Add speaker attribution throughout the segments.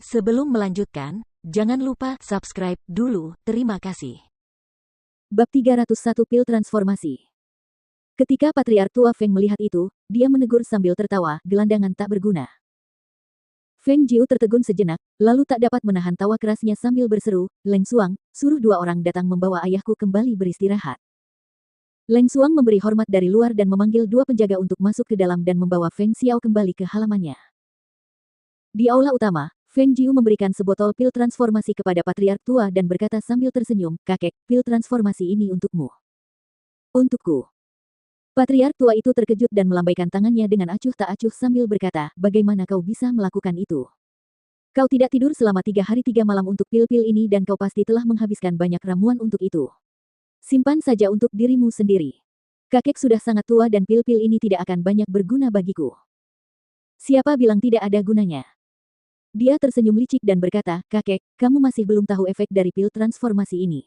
Speaker 1: Sebelum melanjutkan, jangan lupa subscribe dulu. Terima kasih.
Speaker 2: Bab 301 Pil Transformasi. Ketika Patriark Tua Feng melihat itu, dia menegur sambil tertawa, gelandangan tak berguna. Feng Jiu tertegun sejenak, lalu tak dapat menahan tawa kerasnya sambil berseru, "Leng Suang, suruh 2 orang datang membawa ayahku kembali beristirahat." Leng Suang memberi hormat dari luar dan memanggil 2 penjaga untuk masuk ke dalam dan membawa Feng Xiao kembali ke halamannya. Di aula utama, Feng Jiu memberikan sebotol pil transformasi kepada Patriark Tua dan berkata sambil tersenyum, "Kakek, pil transformasi ini untukmu." "Untukku?" Patriark Tua itu terkejut dan melambaikan tangannya dengan acuh tak acuh sambil berkata, "Bagaimana kau bisa melakukan itu? Kau tidak tidur selama 3 hari 3 malam untuk pil-pil ini dan kau pasti telah menghabiskan banyak ramuan untuk itu. Simpan saja untuk dirimu sendiri. Kakek sudah sangat tua dan pil-pil ini tidak akan banyak berguna bagiku." "Siapa bilang tidak ada gunanya?" Dia tersenyum licik dan berkata, "Kakek, kamu masih belum tahu efek dari pil transformasi ini."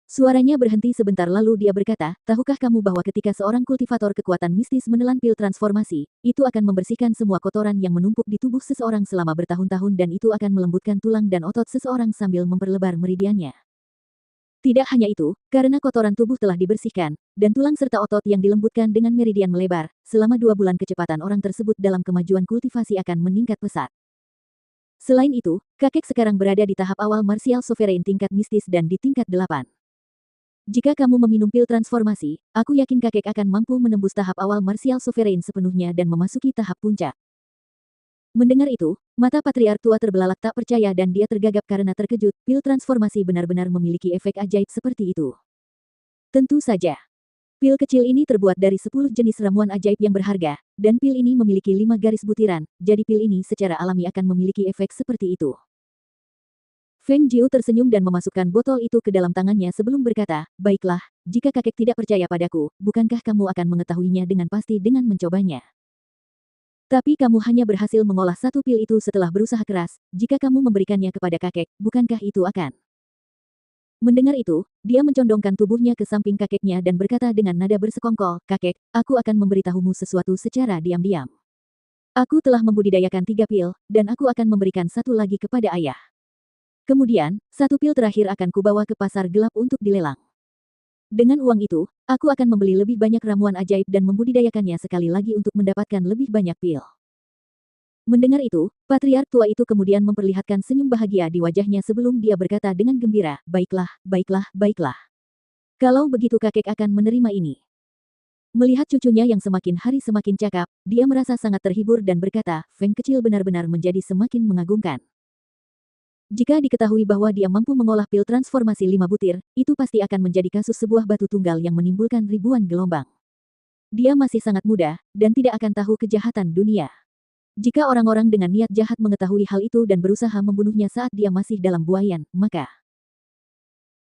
Speaker 2: Suaranya berhenti sebentar lalu dia berkata, "Tahukah kamu bahwa ketika seorang kultivator kekuatan mistis menelan pil transformasi, itu akan membersihkan semua kotoran yang menumpuk di tubuh seseorang selama bertahun-tahun dan itu akan melembutkan tulang dan otot seseorang sambil memperlebar meridiannya. Tidak hanya itu, karena kotoran tubuh telah dibersihkan, dan tulang serta otot yang dilembutkan dengan meridian melebar, selama 2 bulan kecepatan orang tersebut dalam kemajuan kultivasi akan meningkat pesat. Selain itu, kakek sekarang berada di tahap awal martial sovereign tingkat mistis dan di tingkat 8. Jika kamu meminum pil transformasi, aku yakin kakek akan mampu menembus tahap awal martial sovereign sepenuhnya dan memasuki tahap puncak." Mendengar itu, mata Patriark Tua terbelalak tak percaya dan dia tergagap karena terkejut, pil transformasi benar-benar memiliki efek ajaib seperti itu. Tentu saja. Pil kecil ini terbuat dari 10 jenis ramuan ajaib yang berharga, dan pil ini memiliki 5 garis butiran, jadi pil ini secara alami akan memiliki efek seperti itu. Feng Jiu tersenyum dan memasukkan botol itu ke dalam tangannya sebelum berkata, "Baiklah, jika kakek tidak percaya padaku, bukankah kamu akan mengetahuinya dengan pasti dengan mencobanya? Tapi kamu hanya berhasil mengolah 1 pil itu setelah berusaha keras, jika kamu memberikannya kepada kakek, bukankah itu akan..." Mendengar itu, dia mencondongkan tubuhnya ke samping kakeknya dan berkata dengan nada bersekongkol, "Kakek, aku akan memberitahumu sesuatu secara diam-diam. Aku telah membudidayakan 3 pil, dan aku akan memberikan 1 lagi kepada ayah. Kemudian, 1 pil terakhir akan kubawa ke pasar gelap untuk dilelang. Dengan uang itu, aku akan membeli lebih banyak ramuan ajaib dan membudidayakannya sekali lagi untuk mendapatkan lebih banyak pil." Mendengar itu, Patriark Tua itu kemudian memperlihatkan senyum bahagia di wajahnya sebelum dia berkata dengan gembira, "Baiklah, baiklah, baiklah. Kalau begitu kakek akan menerima ini." Melihat cucunya yang semakin hari semakin cakap, dia merasa sangat terhibur dan berkata, Feng kecil benar-benar menjadi semakin mengagumkan. Jika diketahui bahwa dia mampu mengolah pil transformasi 5 butir, itu pasti akan menjadi kasus sebuah batu tunggal yang menimbulkan ribuan gelombang. Dia masih sangat muda, dan tidak akan tahu kejahatan dunia. Jika orang-orang dengan niat jahat mengetahui hal itu dan berusaha membunuhnya saat dia masih dalam buayan, maka...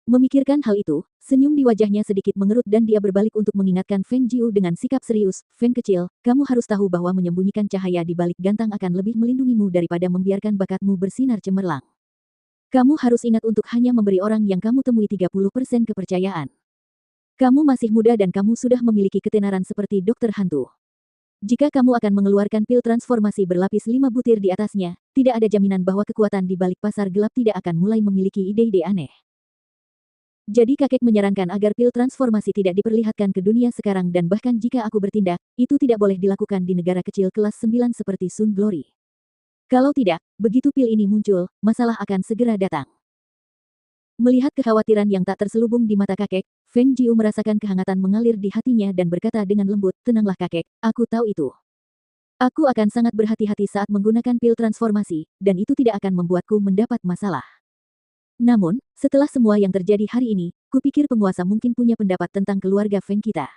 Speaker 2: Memikirkan hal itu, senyum di wajahnya sedikit mengerut dan dia berbalik untuk mengingatkan Feng Jiu dengan sikap serius, "Feng kecil, kamu harus tahu bahwa menyembunyikan cahaya di balik gantang akan lebih melindungimu daripada membiarkan bakatmu bersinar cemerlang. Kamu harus ingat untuk hanya memberi orang yang kamu temui 30% kepercayaan. Kamu masih muda dan kamu sudah memiliki ketenaran seperti dokter hantu. Jika kamu akan mengeluarkan pil transformasi berlapis 5 butir di atasnya, tidak ada jaminan bahwa kekuatan di balik pasar gelap tidak akan mulai memiliki ide-ide aneh. Jadi kakek menyarankan agar pil transformasi tidak diperlihatkan ke dunia sekarang dan bahkan jika aku bertindak, itu tidak boleh dilakukan di negara kecil kelas 9 seperti Sun Glory. Kalau tidak, begitu pil ini muncul, masalah akan segera datang." Melihat kekhawatiran yang tak terselubung di mata kakek, Feng Jiu merasakan kehangatan mengalir di hatinya dan berkata dengan lembut, "Tenanglah kakek, aku tahu itu. Aku akan sangat berhati-hati saat menggunakan pil transformasi, dan itu tidak akan membuatku mendapat masalah. Namun, setelah semua yang terjadi hari ini, kupikir penguasa mungkin punya pendapat tentang keluarga Feng kita.